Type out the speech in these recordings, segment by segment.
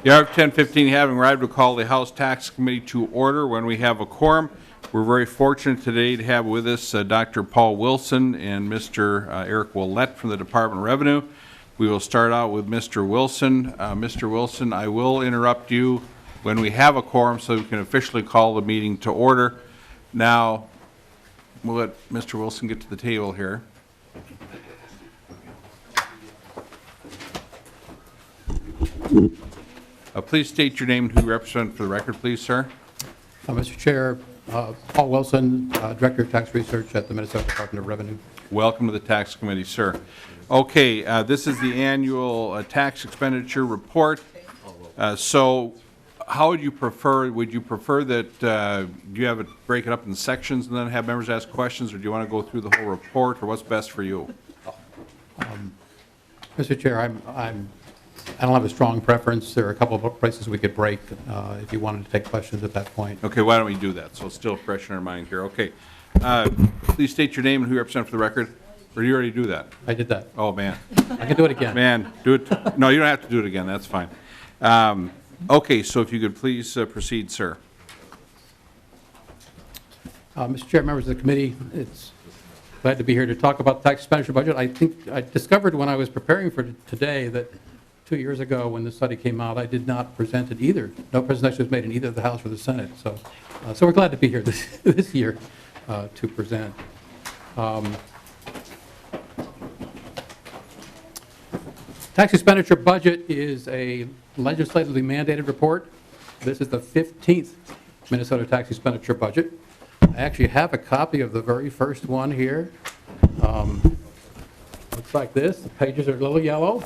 The hour of 10:15 having arrived, we'll call the House Tax Committee to order when we have a quorum. We're very fortunate today to have with us Dr. Paul Wilson and Mr. Eric Willett from the Department of Revenue. We will start out with Mr. Wilson. Mr. Wilson, I will interrupt you when we have a quorum so we can officially call the meeting to order. Now, we'll let Mr. Wilson get to the table here. Please state your name and who you represent for the record, please, sir. Mr. Chair, Paul Wilson, Director of Tax Research at the Minnesota Department of Revenue. Welcome to the Tax Committee, sir. Okay, this is the annual tax expenditure report. So how would you prefer? Would you prefer that do you have it break it up in sections and then have members ask questions, or do you want to go through the whole report, or what's best for you? Mr. Chair, I don't have a strong preference. There are a couple of places we could break if you wanted to take questions at that point. Okay, why don't we do that? So it's still fresh in our mind here. Okay. Please state your name and who you represent for the record. Or did you already do that? I did that. Oh, man. I can do it again. Man, do it. No, you don't have to do it again. That's fine. Okay, so if you could please proceed, sir. Mr. Chair, members of the committee, it's glad to be here to talk about the tax expenditure budget. I think I discovered when I was preparing for today that 2 years ago when the study came out, I did not present it either. No presentation was made in either the House or the Senate. So we're glad to be here this year to present. Tax expenditure budget is a legislatively mandated report. This is the 15th Minnesota tax expenditure budget. I actually have a copy of the very first one here. Looks like this. The pages are a little yellow,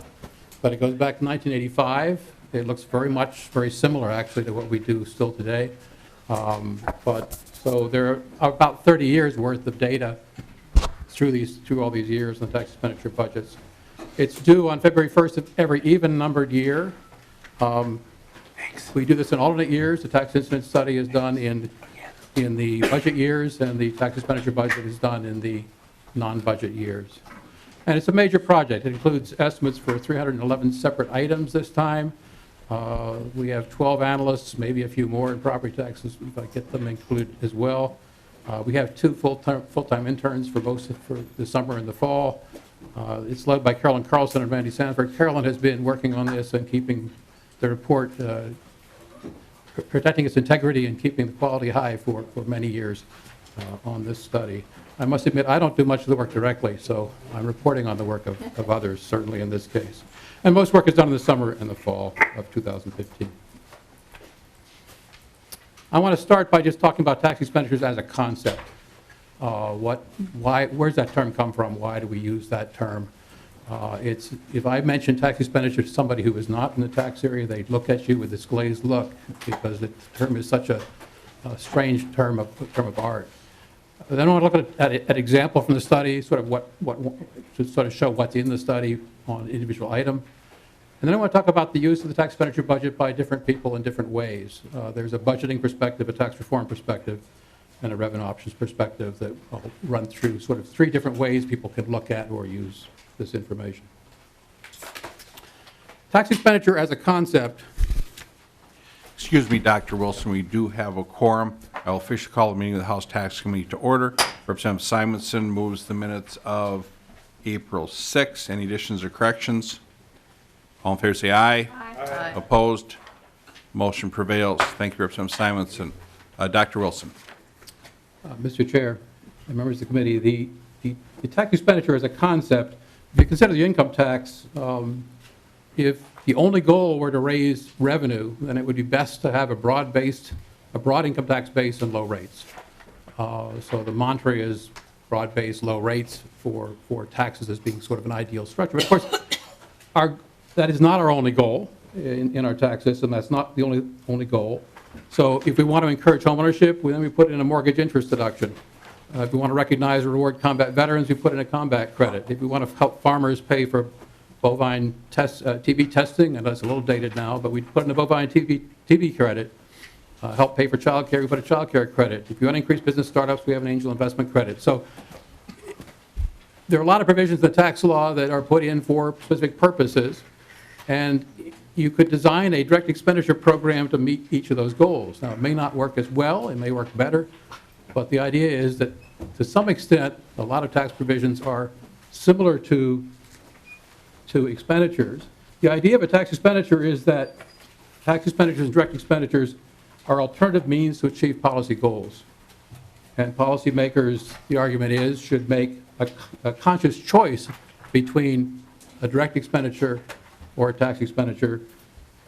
but it goes back to 1985. It looks very similar actually to what we do still today. So there are about 30 years worth of data through all these years in the tax expenditure budgets. It's due on February 1st of every even-numbered year. We do this in alternate years. The tax incidence study is done in the budget years, and the tax expenditure budget is done in the non-budget years. And it's a major project. It includes estimates for 311 separate items this time. We have 12 analysts, maybe a few more in property taxes if I get them included as well. We have 2 full-time interns for the summer and the fall. It's led by Carolyn Carlson and Randy Sanford. Carolyn has been working on this and keeping the report, protecting its integrity and keeping the quality high for many years on this study. I must admit, I don't do much of the work directly, so I'm reporting on the work of others, certainly in this case. And most work is done in the summer and the fall of 2015. I want to start by just talking about tax expenditures as a concept. Where's that term come from? Why do we use that term? If I mention tax expenditure to somebody who is not in the tax area, they look at you with this glazed look because the term is such a strange term of art. Then I want to look at an example from the study, sort of to sort of show what's in the study on an individual item. And then I want to talk about the use of the tax expenditure budget by different people in different ways. There's a budgeting perspective, a tax reform perspective, and a revenue options perspective that I'll run through sort of 3 different ways people can look at or use this information. Tax expenditure as a concept. Excuse me, Dr. Wilson, we do have a quorum. I will officially call the meeting of the House Tax Committee to order. Representative Simonson moves the minutes of April 6. Any additions or corrections? All in favor say aye. Aye. Opposed? Motion prevails. Thank you, Representative Simonson. Dr. Wilson. Mr. Chair and members of the committee, the tax expenditure as a concept, if you consider the income tax, if the only goal were to raise revenue, then it would be best to have a broad income tax base and low rates. So the mantra is broad-based, low rates for taxes as being sort of an ideal structure. But of course, that is not our only goal in our tax system. That's not the only goal. So if we want to encourage homeownership, then we put in a mortgage interest deduction. If we want to recognize and reward combat veterans, we put in a combat credit. If we want to help farmers pay for bovine TB testing, and that's a little dated now, but we put in a bovine TB credit. Help pay for child care, we put a child care credit. If you want to increase business startups, we have an angel investment credit. So there are a lot of provisions in the tax law that are put in for specific purposes. And you could design a direct expenditure program to meet each of those goals. Now, it may not work as well, it may work better, but the idea is that to some extent, a lot of tax provisions are similar to expenditures. The idea of a tax expenditure is that tax expenditures and direct expenditures are alternative means to achieve policy goals. And policymakers, the argument is, should make a conscious choice between a direct expenditure or a tax expenditure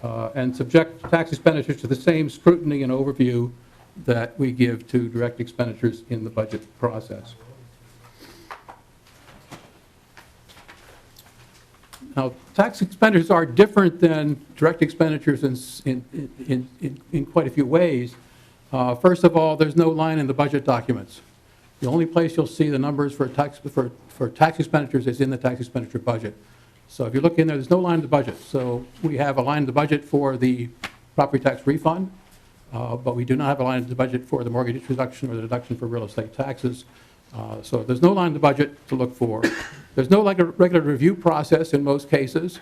and subject tax expenditures to the same scrutiny and overview that we give to direct expenditures in the budget process. Now, tax expenditures are different than direct expenditures in quite a few ways. First of all, there's no line in the budget documents. The only place you'll see the numbers for tax expenditures is in the tax expenditure budget. So if you look in there, there's no line in the budget. So we have a line in the budget for the property tax refund, but we do not have a line in the budget for the mortgage deduction or the deduction for real estate taxes. So there's no line in the budget to look for. There's no regular review process in most cases,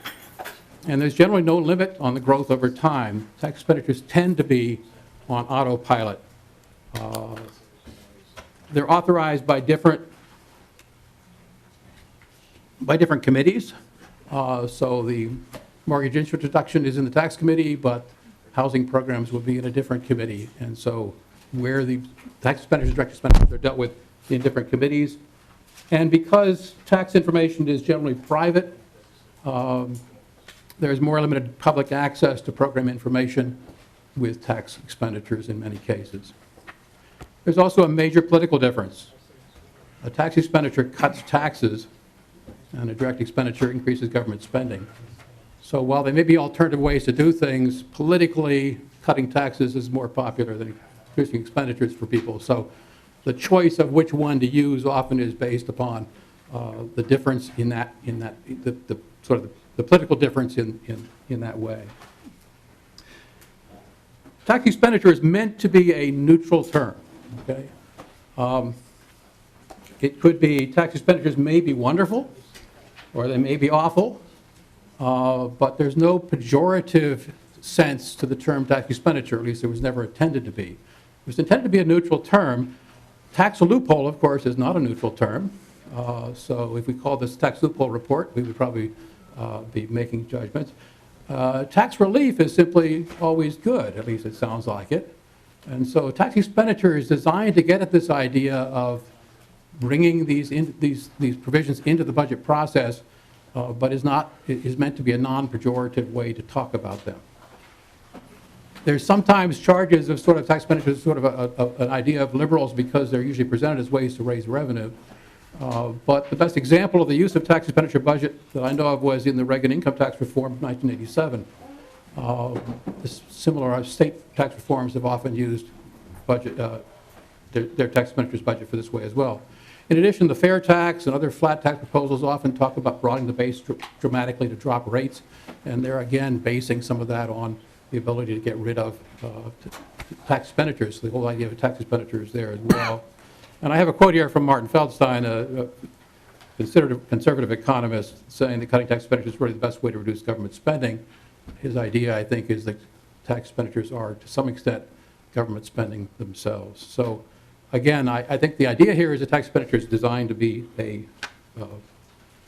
and there's generally no limit on the growth over time. Tax expenditures tend to be on autopilot. They're authorized by different committees. So the mortgage interest deduction is in the tax committee, but housing programs will be in a different committee. And so where the tax expenditures, direct expenditures are dealt with in different committees. And because tax information is generally private, there's more limited public access to program information with tax expenditures in many cases. There's also a major political difference. A tax expenditure cuts taxes, and a direct expenditure increases government spending. So while there may be alternative ways to do things, politically, cutting taxes is more popular than increasing expenditures for people. So the choice of which one to use often is based upon the difference the political difference in that way. Tax expenditure is meant to be a neutral term. Okay? It could be tax expenditures may be wonderful or they may be awful, but there's no pejorative sense to the term tax expenditure, at least it was never intended to be. It was intended to be a neutral term. Tax loophole, of course, is not a neutral term. So if we call this tax loophole report, we would probably be making judgments. Tax relief is simply always good, at least it sounds like it. And so tax expenditure is designed to get at this idea of bringing these provisions into the budget process, but is meant to be a non-pejorative way to talk about them. There's sometimes charges of sort of tax expenditures, sort of an idea of liberals because they're usually presented as ways to raise revenue. But the best example of the use of tax expenditure budget that I know of was in the Reagan income tax reform of 1987. Similar state tax reforms have often used their tax expenditures budget for this way as well. In addition, the fair tax and other flat tax proposals often talk about broadening the base dramatically to drop rates, and they're again basing some of that on the ability to get rid of tax expenditures. The whole idea of tax expenditures there as well. And I have a quote here from Martin Feldstein, a conservative economist, saying that cutting tax expenditures is really the best way to reduce government spending. His idea, I think, is that tax expenditures are, to some extent, government spending themselves. So, again, I think the idea here is that tax expenditure is designed to be a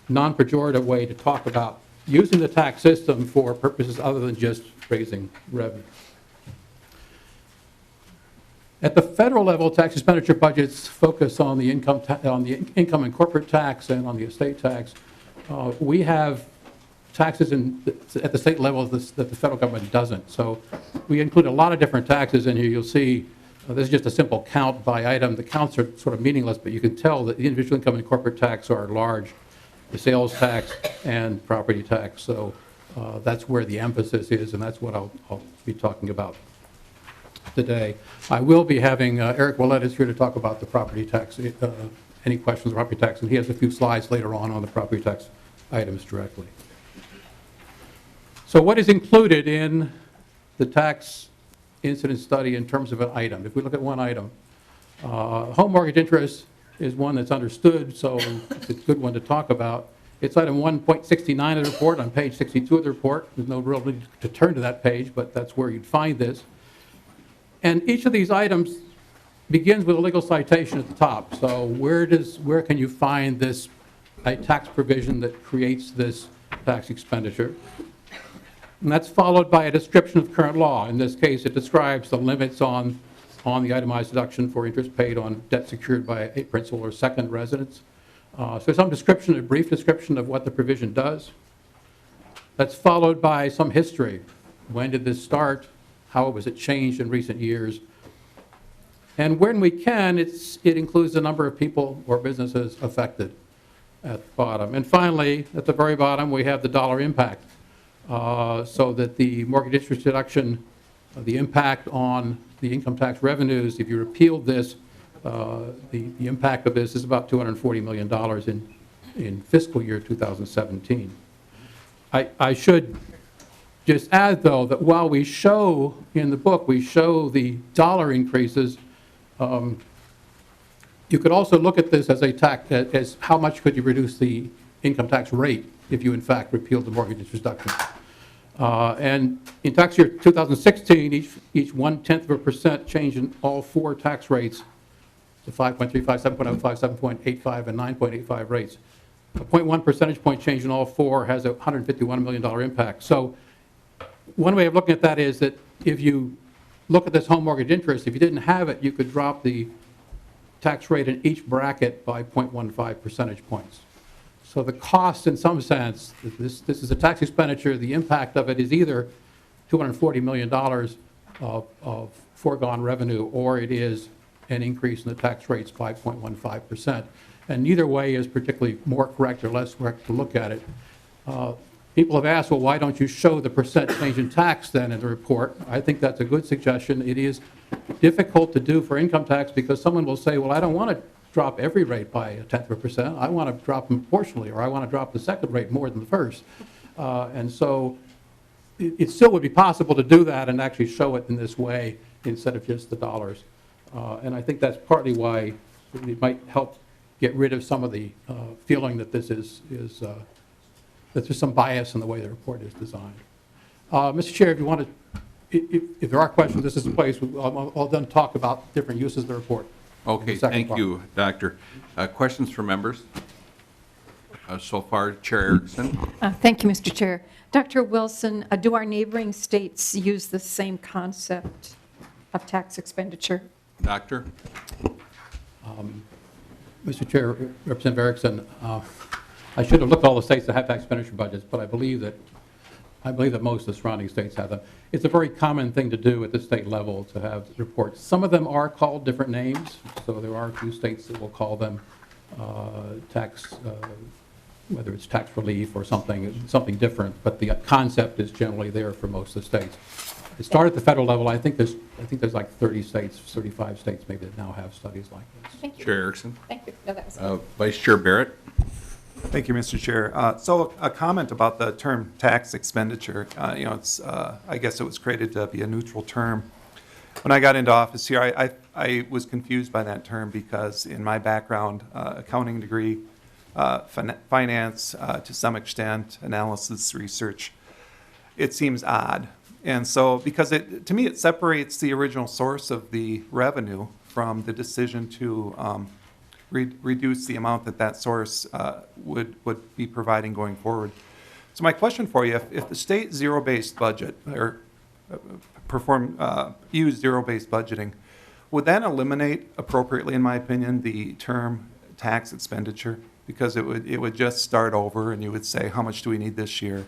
non-pejorative way to talk about using the tax system for purposes other than just raising revenue. At the federal level, tax expenditure budgets focus on the income and corporate tax and on the estate tax. We have taxes at the state level that the federal government doesn't. So we include a lot of different taxes in here. You'll see this is just a simple count by item. The counts are sort of meaningless, but you can tell that the individual income and corporate tax are large, the sales tax and property tax. So that's where the emphasis is, and that's what I'll be talking about today. I will be having Eric Willett is here to talk about the property tax, any questions on property tax, and he has a few slides later on the property tax items directly. So what is included in the tax incidence study in terms of an item? If we look at one item, home mortgage interest is one that's understood, so it's a good one to talk about. It's item 1.69 of the report on page 62 of the report. There's no real need to turn to that page, but that's where you'd find this. And each of these items begins with a legal citation at the top. So where can you find this, a tax provision that creates this tax expenditure? And that's followed by a description of current law. In this case, it describes the limits on the itemized deduction for interest paid on debt secured by a principal or second residence. So some description, a brief description of what the provision does. That's followed by some history. When did this start? How was it changed in recent years? And when we can, it includes the number of people or businesses affected at the bottom. And finally, at the very bottom, we have the dollar impact. So that the mortgage interest deduction, the impact on the income tax revenues, if you repealed this, the impact of this is about $240 million in fiscal year 2017. I should just add, though, that while we show in the book, we show the dollar increases, you could also look at this as as how much could you reduce the income tax rate if you, in fact, repealed the mortgage interest deduction. And in tax year 2016, each 0.1% change in all four tax rates, the 5.35, 7.05, 7.85, and 9.85 rates, a 0.1 percentage point change in all four has a $151 million impact. So one way of looking at that is that if you look at this home mortgage interest, if you didn't have it, you could drop the tax rate in each bracket by 0.15 percentage points. So the cost, in some sense, this is a tax expenditure. The impact of it is either $240 million of foregone revenue, or it is an increase in the tax rates by 0.15%. And neither way is particularly more correct or less correct to look at it. People have asked, well, why don't you show the percent change in tax then in the report? I think that's a good suggestion. It is difficult to do for income tax because someone will say, well, I don't want to drop every rate by 0.1%. I want to drop them proportionally, or I want to drop the second rate more than the first. And so it still would be possible to do that and actually show it in this way instead of just the dollars. And I think that's partly why it might help get rid of some of the feeling that this that there's some bias in the way the report is designed. Mr. Chair, if you want to, if there are questions, this is the place. I'll then talk about different uses of the report. Okay, thank you, Doctor. Questions from members? So far, Chair Erickson. Thank you, Mr. Chair. Dr. Wilson, do our neighboring states use the same concept of tax expenditure? Doctor? Mr. Chair, Representative Erickson, I should have looked at all the states that have tax expenditure budgets, but I believe that most of the surrounding states have them. It's a very common thing to do at the state level to have reports. Some of them are called different names, so there are a few states that will call them tax, whether it's tax relief or something different, but the concept is generally there for most of the states. It started at the federal level. I think there's like 30 states, 35 states maybe that now have studies like this. Thank you. Chair Erickson. Thank you. No, that was Vice Chair Barrett. Thank you, Mr. Chair. So a comment about the term tax expenditure. It's I guess it was created to be a neutral term. When I got into office here, I was confused by that term because in my background, accounting degree, finance, to some extent, analysis, research, it seems odd. And so because to me, it separates the original source of the revenue from the decision to reduce the amount that source would be providing going forward. So my question for you, if the state zero-based budget or use zero-based budgeting, would that eliminate appropriately, in my opinion, the term tax expenditure? Because it would just start over and you would say, how much do we need this year?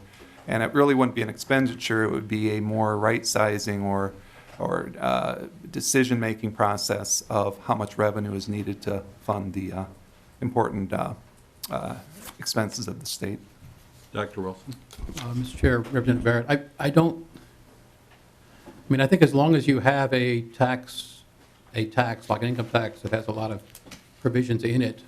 And it really wouldn't be an expenditure, it would be a more right-sizing or decision-making process of how much revenue is needed to fund the important expenses of the state. Dr. Wilson. Mr. Chair, Representative Barrett, I think as long as you have a tax like an income tax that has a lot of provisions in it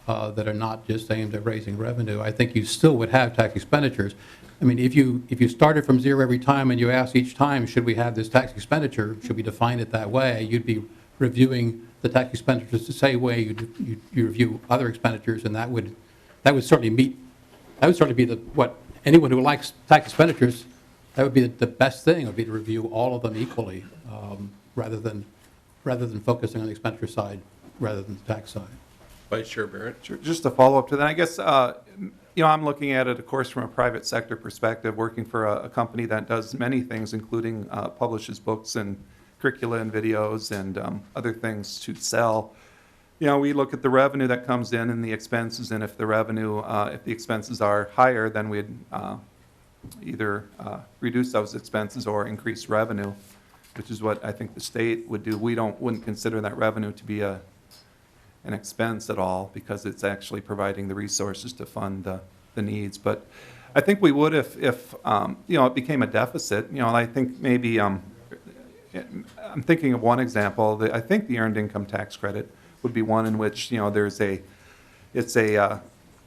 that are not just aimed at raising revenue, I think you still would have tax expenditures. I mean, if you started from zero every time and you asked each time, should we have this tax expenditure, should we define it that way, you'd be reviewing the tax expenditures the same way you review other expenditures, and that would certainly meet that would certainly be what anyone who likes tax expenditures, that would be the best thing, would be to review all of them equally, rather than focusing on the expenditure side rather than the tax side. Vice Chair Barrett? Sure. Just a follow-up to that, I guess, I'm looking at it, of course, from a private sector perspective, working for a company that does many things, including publishes books and curricula and videos and other things to sell. We look at the revenue that comes in and the expenses, and if the expenses are higher, then we'd either reduce those expenses or increase revenue, which is what I think the state would do. Wouldn't consider that revenue to be an expense at all, because it's actually providing the resources to fund the needs. But I think we would if it became a deficit. I think maybe I'm thinking of one example. I think the earned income tax credit would be one in which it's a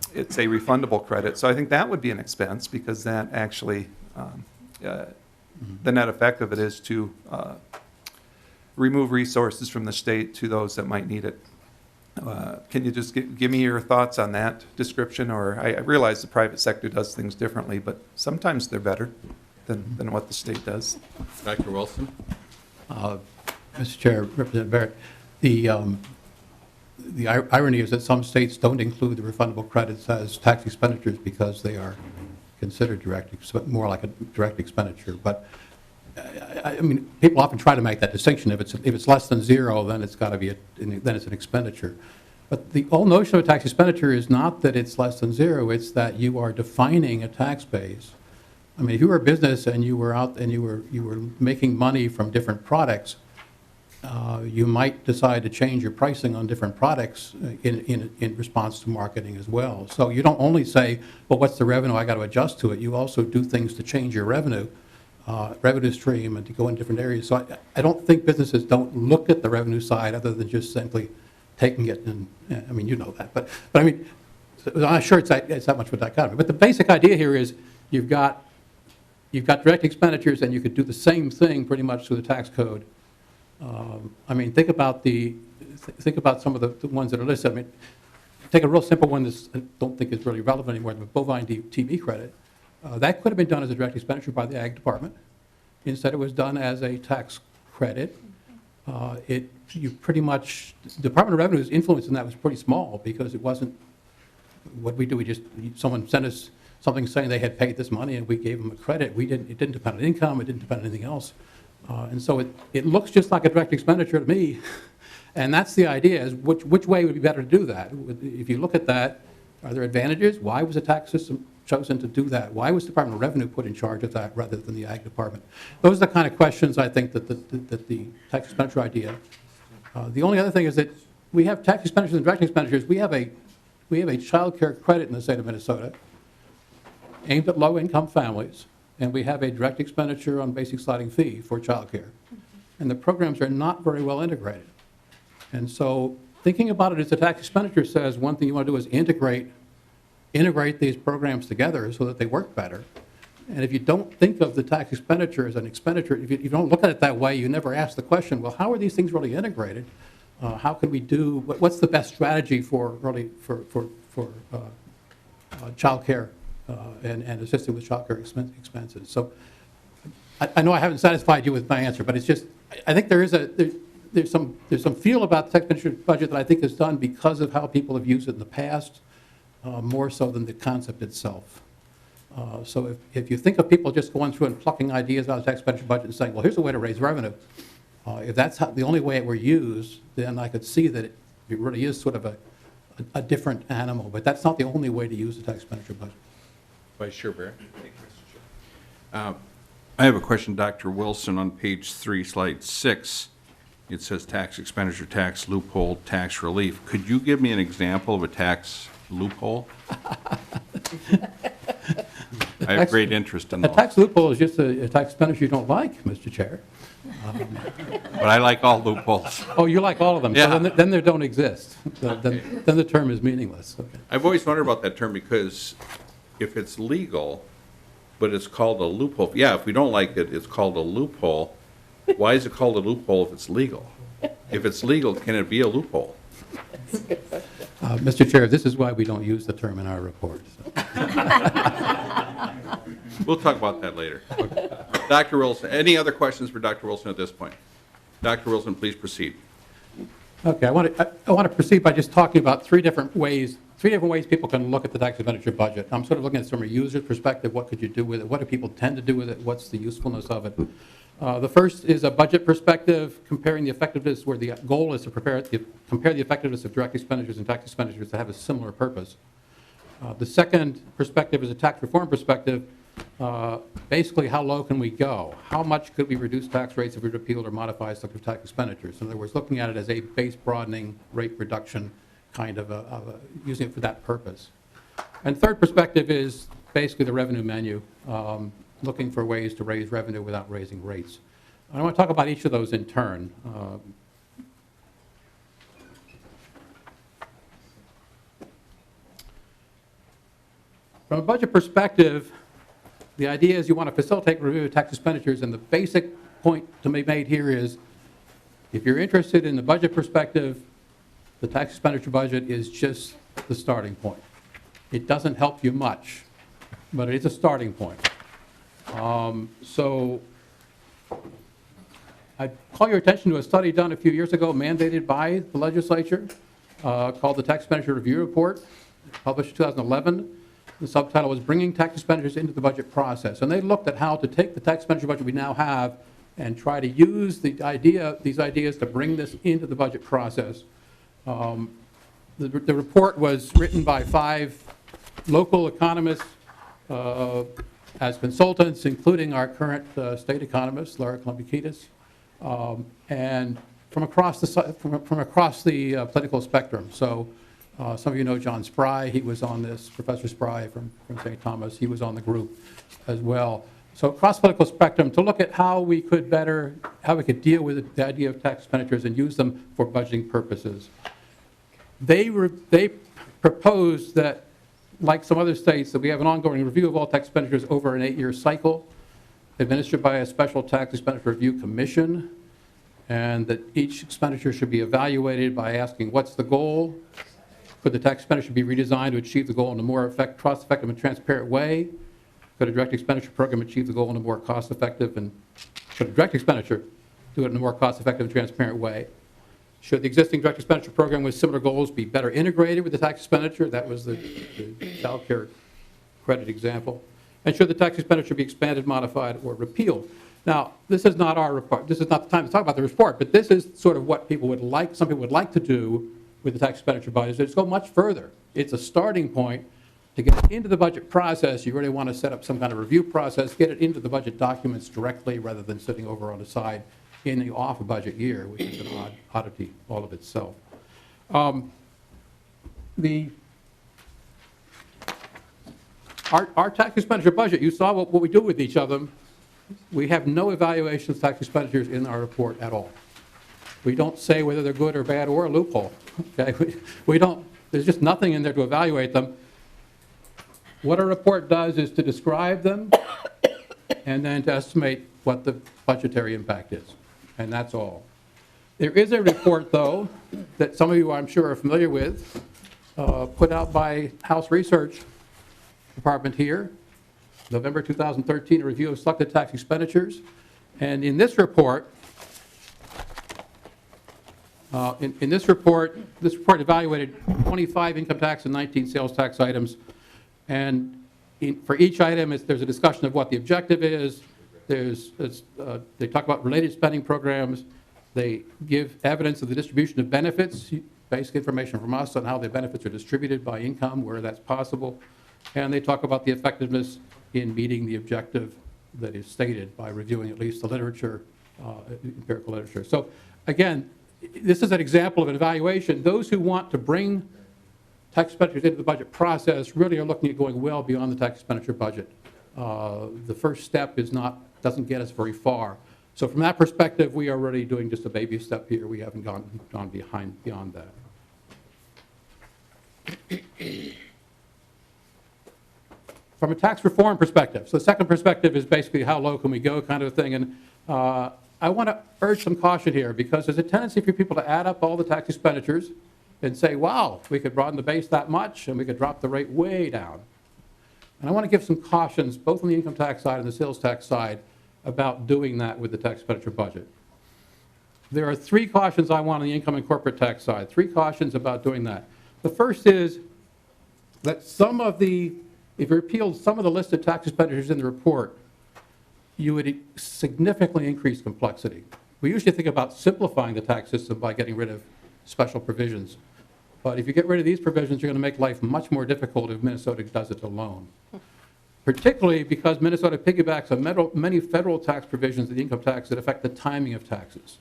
refundable credit. So I think that would be an expense, because that actually the net effect of it is to remove resources from the state to those that might need it. Can you just give me your thoughts on that description? Or I realize the private sector does things differently, but sometimes they're better than what the state does. Dr. Wilson? Mr. Chair, Representative Barrett, the irony is that some states don't include the refundable credits as tax expenditures because they are considered more like a direct expenditure. But I mean, people often try to make that distinction. If it's less than zero, then it's got to be then it's an expenditure. But the whole notion of a tax expenditure is not that it's less than zero. It's that you are defining a tax base. I mean, if you were a business and you were out and you were making money from different products, you might decide to change your pricing on different products in response to marketing as well. So you don't only say, well, what's the revenue? I got to adjust to it. You also do things to change your revenue stream and to go in different areas. So I don't think businesses don't look at the revenue side other than just simply taking it. And I mean, you know that. But I mean, I'm not sure it's that much of a dichotomy. But the basic idea here is you've got direct expenditures, and you could do the same thing pretty much through the tax code. I mean, think about some of the ones that are listed. I mean, take a real simple one that I don't think is really relevant anymore, the bovine TB credit. That could have been done as a direct expenditure by the Ag Department. Instead, it was done as a tax credit. You pretty much, the Department of Revenue's influence in that was pretty small, because it wasn't what we do. Someone sent us something saying they had paid this money, and we gave them a credit. It didn't depend on income. It didn't depend on anything else. And so it looks just like a direct expenditure to me. And that's the idea, is which way would be better to do that? If you look at that, are there advantages? Why was the tax system chosen to do that? Why was the Department of Revenue put in charge of that rather than the Ag Department? Those are the kind of questions I think that the tax expenditure idea. The only other thing is that we have tax expenditures and direct expenditures. We have a child care credit in the state of Minnesota aimed at low-income families, and we have a direct expenditure on basic sliding fee for child care. And the programs are not very well integrated. And so thinking about it as a tax expenditure says one thing you want to do is integrate these programs together so that they work better. And if you don't think of the tax expenditure as an expenditure, if you don't look at it that way, you never ask the question, well, how are these things really integrated? How can we do, what's the best strategy for child care and assisting with child care expenses? So I know I haven't satisfied you with my answer, but it's just, I think there's some feel about the tax expenditure budget that I think is done because of how people have used it in the past, more so than the concept itself. So if you think of people just going through and plucking ideas out of the tax expenditure budget and saying, well, here's a way to raise revenue, if that's the only way it were used, then I could see that it really is sort of a different animal. But that's not the only way to use the tax expenditure budget. Vice Chair Barrett. I have a question, Dr. Wilson, on page 3, slide 6. It says tax expenditure, tax loophole, tax relief. Could you give me an example of a tax loophole? I have great interest in A those. tax loophole is just a tax expenditure you don't like, Mr. Chair. But I like all loopholes. Oh, you like all of them? Yeah. So then they don't exist. Then the term is meaningless. Okay. I've always wondered about that term, because if it's legal, but it's called a loophole, yeah, if we don't like it, it's called a loophole. Why is it called a loophole if it's legal? If it's legal, can it be a loophole? Mr. Chair, this is why we don't use the term in our reports. We'll talk about that later. Dr. Wilson, any other questions for Dr. Wilson at this point? Dr. Wilson, please proceed. Okay, I want to proceed by just talking about three different ways people can look at the tax expenditure budget. I'm sort of looking at it from a user perspective. What could you do with it? What do people tend to do with it? What's the usefulness of it? The first is a budget perspective, comparing the effectiveness, where the goal is to compare the effectiveness of direct expenditures and tax expenditures that have a similar purpose. The second perspective is a tax reform perspective. Basically, how low can we go? How much could we reduce tax rates if we repealed or modified selective tax expenditures? In other words, looking at it as a base broadening rate reduction kind of using it for that purpose. And third perspective is basically the revenue menu, looking for ways to raise revenue without raising rates. I want to talk about each of those in turn. From a budget perspective, the idea is you want to facilitate review of tax expenditures, and the basic point to be made here is if you're interested in the budget perspective, the tax expenditure budget is just the starting point. It doesn't help you much, but it is a starting point. So I call your attention to a study done a few years ago, mandated by the legislature, called the Tax Expenditure Review Report, published in 2011. The subtitle was Bringing Tax Expenditures into the Budget Process. And they looked at how to take the tax expenditure budget we now have and try to use these ideas to bring this into the budget process. The report was written by 5 local economists as consultants, including our current state economist, Laura Kolumbikitis, and from across the political spectrum. So some of you know John Spry. He was on this. Professor Spry from St. Thomas. He was on the group as well. So across the political spectrum to look at how we could deal with the idea of tax expenditures and use them for budgeting purposes. They proposed that, like some other states, that we have an ongoing review of all tax expenditures over an 8-year cycle, administered by a special tax expenditure review commission, and that each expenditure should be evaluated by asking, what's the goal? Could the tax expenditure be redesigned to achieve the goal in a more cost-effective and transparent way? Could a direct expenditure program achieve the goal in a more cost-effective and should a direct expenditure do it in a more cost-effective and transparent way? Should the existing direct expenditure program with similar goals be better integrated with the tax expenditure? That was the child care credit example. And should the tax expenditure be expanded, modified, or repealed? Now, this is not our report. This is not the time to talk about the report, but this is sort of what some people would like to do with the tax expenditure budget. It's go much further. It's a starting point. To get it into the budget process, you really want to set up some kind of review process, get it into the budget documents directly rather than sitting over on the side in the off-budget year, which is an oddity all of itself. Our tax expenditure budget, you saw what we do with each of them. We have no evaluation of tax expenditures in our report at all. We don't say whether they're good or bad or a loophole. Okay? We don't, there's just nothing in there to evaluate them. What a report does is to describe them and then to estimate what the budgetary impact is. And that's all. There is a report, though, that some of you, I'm sure, are familiar with, put out by House Research Department here, November 2013, a review of selected tax expenditures. And in this report, this report evaluated 25 income tax and 19 sales tax items. And for each item, there's a discussion of what the objective is. They talk about related spending programs. They give evidence of the distribution of benefits, basic information from us on how the benefits are distributed by income, where that's possible. And they talk about the effectiveness in meeting the objective that is stated by reviewing at least the literature, empirical literature. So again, this is an example of an evaluation. Those who want to bring tax expenditures into the budget process really are looking at going well beyond the tax expenditure budget. The first step doesn't get us very far. So from that perspective, we are already doing just a baby step here. We haven't gone beyond that. From a tax reform perspective, so the second perspective is basically how low can we go kind of a thing. And I want to urge some caution here because there's a tendency for people to add up all the tax expenditures and say, wow, we could broaden the base that much and we could drop the rate way down. And I want to give some cautions, both on the income tax side and the sales tax side, about doing that with the tax expenditure budget. There are 3 cautions I want on the income and corporate tax side, 3 cautions about doing that. The first is that if you repealed some of the listed tax expenditures in the report, you would significantly increase complexity. We usually think about simplifying the tax system by getting rid of special provisions. But if you get rid of these provisions, you're going to make life much more difficult if Minnesota does it alone. Particularly because Minnesota piggybacks on many federal tax provisions of the income tax that affect the timing of taxes.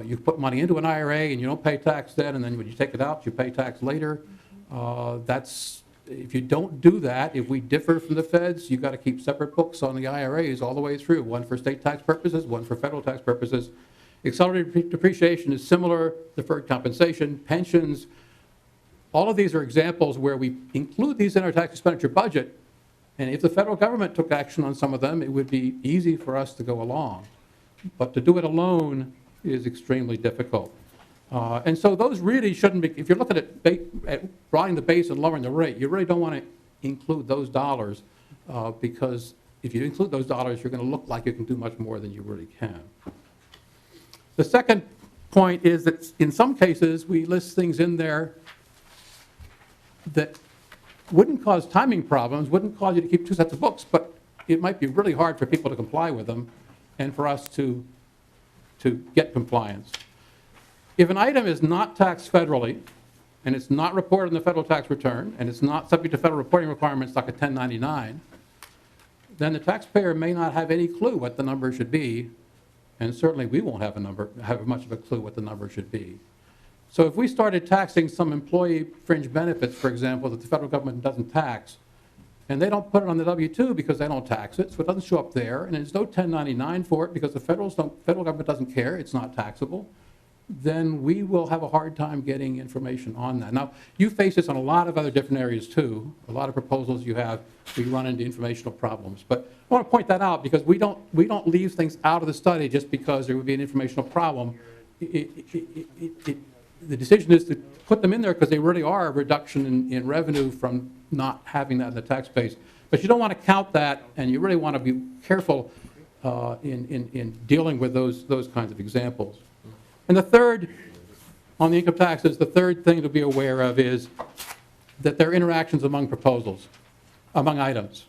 You put money into an IRA and you don't pay tax then, and then when you take it out, you pay tax later. If you don't do that, if we differ from the feds, you've got to keep separate books on the IRAs all the way through, one for state tax purposes, one for federal tax purposes. Accelerated depreciation is similar, deferred compensation, pensions. All of these are examples where we include these in our tax expenditure budget, and if the federal government took action on some of them, it would be easy for us to go along. But to do it alone is extremely difficult. And so those really shouldn't be, if you're looking at broadening the base and lowering the rate, you really don't want to include those dollars because if you include those dollars, you're going to look like you can do much more than you really can. The second point is that in some cases, we list things in there that wouldn't cause timing problems, wouldn't cause you to keep 2 sets of books, but it might be really hard for people to comply with them and for us to get compliance. If an item is not taxed federally, and it's not reported in the federal tax return, and it's not subject to federal reporting requirements like a 1099, then the taxpayer may not have any clue what the number should be, and certainly we won't have much of a clue what the number should be. So if we started taxing some employee fringe benefits, for example, that the federal government doesn't tax, and they don't put it on the W-2 because they don't tax it, so it doesn't show up there, and there's no 1099 for it because the federal government doesn't care, it's not taxable, then we will have a hard time getting information on that. Now, you face this on a lot of other different areas too. A lot of proposals you have, we run into informational problems. But I want to point that out because we don't leave things out of the study just because there would be an informational problem. The decision is to put them in there because they really are a reduction in revenue from not having that in the tax base. But you don't want to count that, and you really want to be careful in dealing with those kinds of examples. And the third, on the income taxes, the third thing to be aware of is that there are interactions among proposals, among items.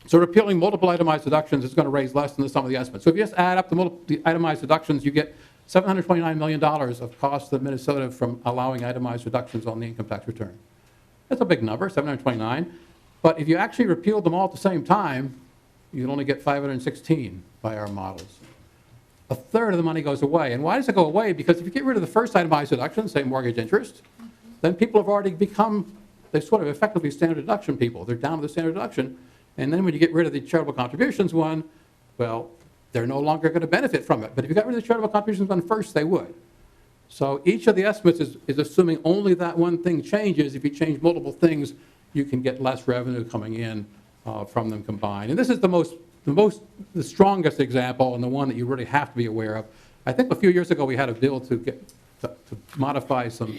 So repealing multiple itemized deductions is going to raise less than the sum of the estimates. So if you just add up the itemized deductions, you get $729 million of costs to Minnesota from allowing itemized deductions on the income tax return. That's a big number, 729. But if you actually repealed them all at the same time, you'd only get 516 by our models. A third of the money goes away. And why does it go away? Because if you get rid of the first itemized deduction, say mortgage interest, then people have already become, they sort of effectively standard deduction people. They're down to the standard deduction. And then when you get rid of the charitable contributions one, well, they're no longer going to benefit from it. But if you got rid of the charitable contributions one first, they would. So each of the estimates is assuming only that one thing changes. If you change multiple things, you can get less revenue coming in from them combined. And this is the strongest example and the one that you really have to be aware of. I think a few years ago we had a bill to modify some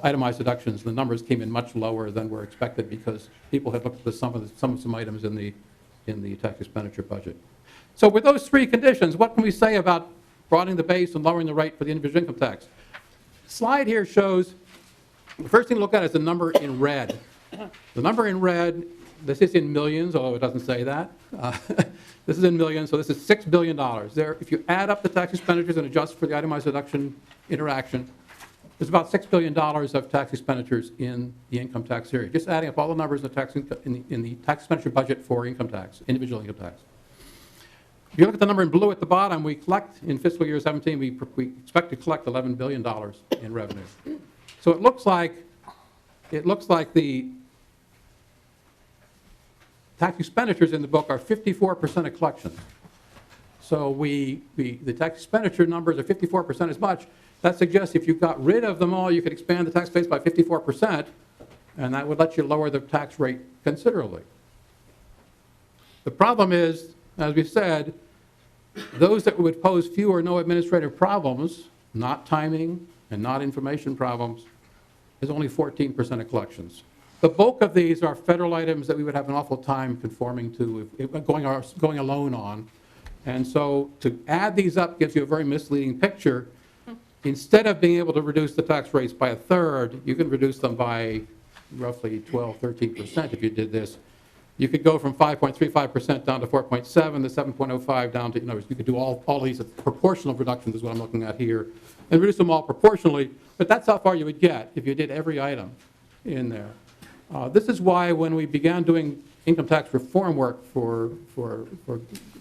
itemized deductions. The numbers came in much lower than were expected because people had looked at some items in the tax expenditure budget. So with those 3 conditions, what can we say about broadening the base and lowering the rate for the individual income tax? The slide here shows, the first thing to look at is the number in red. The number in red, this is in millions, although it doesn't say that. This is in millions, so this is $6 billion. If you add up the tax expenditures and adjust for the itemized deduction interaction, there's about $6 billion of tax expenditures in the income tax area. Just adding up all the numbers in the tax expenditure budget for income tax, individual income tax. If you look at the number in blue at the bottom, we collect, in fiscal year 17, we expect to collect $11 billion in revenue. So it looks like the tax expenditures in the book are 54% of collections. So the tax expenditure numbers are 54% as much. That suggests if you got rid of them all, you could expand the tax base by 54%, and that would let you lower the tax rate considerably. The problem is, as we said, those that would pose few or no administrative problems, not timing and not information problems, is only 14% of collections. The bulk of these are federal items that we would have an awful time conforming to, going alone on. And so to add these up gives you a very misleading picture. Instead of being able to reduce the tax rates by a third, you can reduce them by roughly 12, 13% if you did this. You could go from 5.35% down to 4.7, to 7.05 down to, in other words, you could do all these proportional reductions is what I'm looking at here, and reduce them all proportionally, but that's how far you would get if you did every item in there. This is why when we began doing income tax reform work for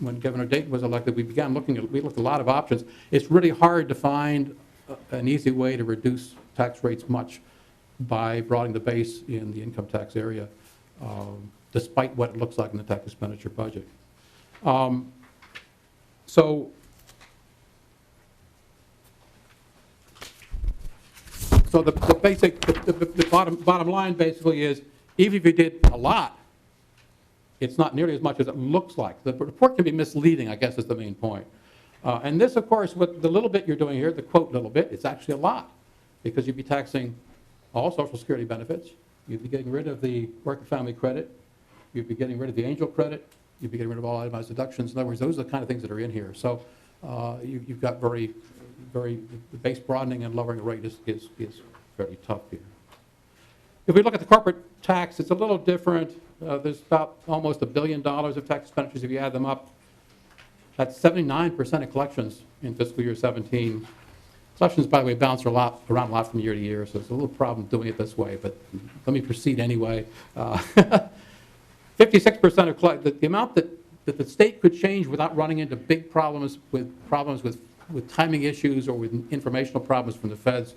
when Governor Dayton was elected, we looked at a lot of options. It's really hard to find an easy way to reduce tax rates much by broadening the base in the income tax area, despite what it looks like in the tax expenditure budget. So the bottom line basically is, even if you did a lot, it's not nearly as much as it looks like. The report can be misleading, I guess is the main point. And this, of course, with the little bit you're doing here, the quote little bit, it's actually a lot, because you'd be taxing all Social Security benefits, you'd be getting rid of the work and family credit, you'd be getting rid of the angel credit, you'd be getting rid of all itemized deductions. In other words, those are the kind of things that are in here. So you've got the base broadening and lowering the rate is very tough here. If we look at the corporate tax, it's a little different. There's about almost $1 billion of tax expenditures if you add them up. That's 79% of collections in fiscal year 17. Collections, by the way, bounce around a lot from year to year, so it's a little problem doing it this way, but let me proceed anyway. 56% of the amount that the state could change without running into big problems with timing issues or with informational problems from the feds,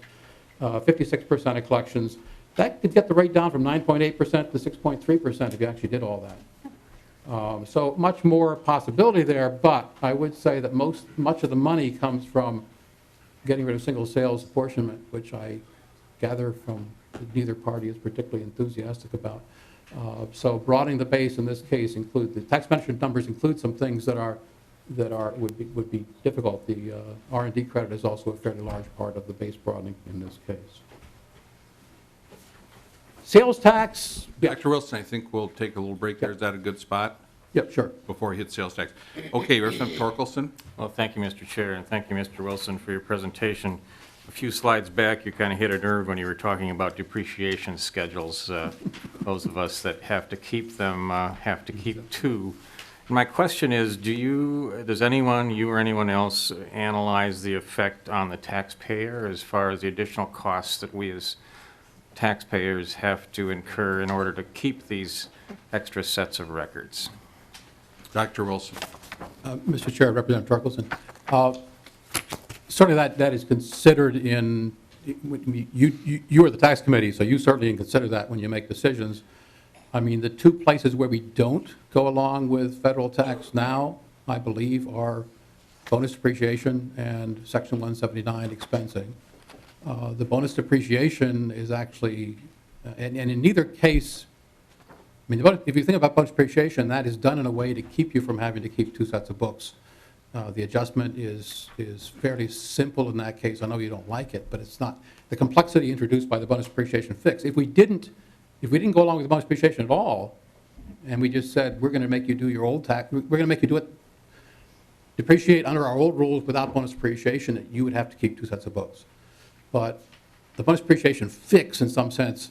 56% of collections. That could get the rate down from 9.8% to 6.3% if you actually did all that. So much more possibility there, but I would say that much of the money comes from getting rid of single sales apportionment, which I gather from neither party is particularly enthusiastic about. So broadening the base in this case the tax expenditure numbers include some things that would be difficult. The R&D credit is also a fairly large part of the base broadening in this case. Sales tax. Dr. Wilson, I think we'll take a little break there. Is that a good spot? Yep, sure. Before we hit sales tax. Okay, Representative Torkelson. Well, thank you, Mr. Chair, and thank you, Mr. Wilson, for your presentation. A few slides back, you kind of hit a nerve when you were talking about depreciation schedules. Those of us that have to keep them have to keep two. My question is, does anyone, you or anyone else, analyze the effect on the taxpayer as far as the additional costs that we as taxpayers have to incur in order to keep these extra sets of records? Dr. Wilson. Mr. Chair, Representative Torkelson. Certainly that is considered in, you are the tax committee, so you certainly consider that when you make decisions. I mean, the two places where we don't go along with federal tax now, I believe, are bonus depreciation and Section 179 expensing. The bonus depreciation is actually, and in neither case, I mean, if you think about bonus depreciation, that is done in a way to keep you from having to keep two sets of books. The adjustment is fairly simple in that case. I know you don't like it, but it's not. The complexity introduced by the bonus depreciation fix. If we didn't go along with the bonus depreciation at all, and we just said, we're going to make you do your old tax, we're going to make you do it, depreciate under our old rules without bonus depreciation, you would have to keep two sets of books. But the bonus depreciation fix, in some sense,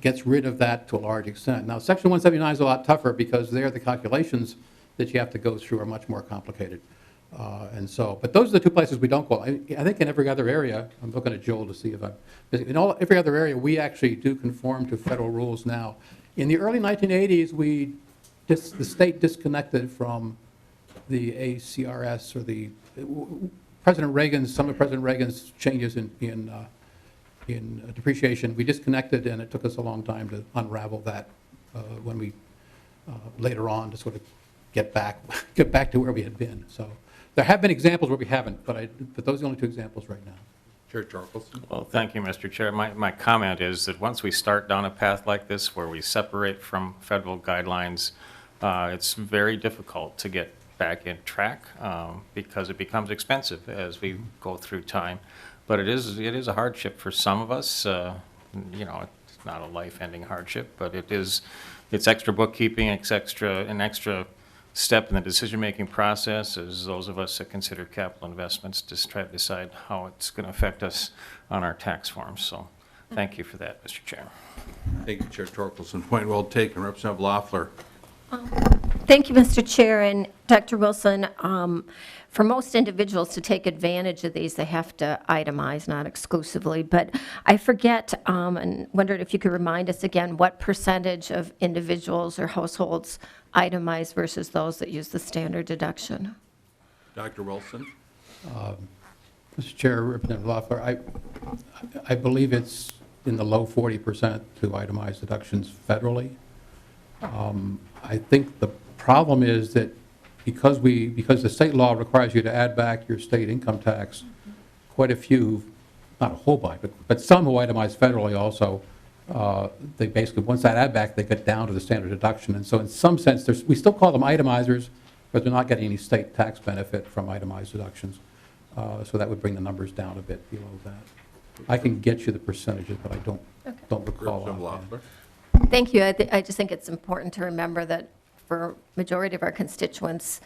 gets rid of that to a large extent. Now, Section 179 is a lot tougher because there the calculations that you have to go through are much more complicated. But those are the two places we don't go. I think in every other area, I'm looking at Joel to see if every other area, we actually do conform to federal rules now. In the early 1980s, the state disconnected from the ACRS or some of President Reagan's changes in depreciation. We disconnected, and it took us a long time to unravel that when we later on to sort of get back to where we had been. So there have been examples where we haven't, but those are the only two examples right now. Chair Torkelson. Well, thank you, Mr. Chair. My comment is that once we start down a path like this where we separate from federal guidelines, it's very difficult to get back in track because it becomes expensive as we go through time. But it is a hardship for some of us, you know, it's not a life-ending hardship, but it's extra bookkeeping, it's an extra step in the decision-making process as those of us that consider capital investments just try to decide how it's going to affect us on our tax forms. So thank you for that, Mr. Chair. Thank you, Chair Torkelson. Point well taken. Representative Loeffler. Thank you, Mr. Chair, and Dr. Wilson. For most individuals to take advantage of these, they have to itemize, not exclusively. But I forget and wondered if you could remind us again what percentage of individuals or households itemize versus those that use the standard deduction. Dr. Wilson. Mr. Chair, Representative Loeffler, I believe it's in the low 40% to itemized deductions federally. I think the problem is that because the state law requires you to add back your state income tax, quite a few, not a whole bunch, but some who itemize federally also, they basically, once that add back, they get down to the standard deduction. And so in some sense, we still call them itemizers, but they're not getting any state tax benefit from itemized deductions. So that would bring the numbers down a bit below that. I can get you the percentages, but I don't recall. Representative Loeffler. Thank you. I just think it's important to remember that for majority of our constituents,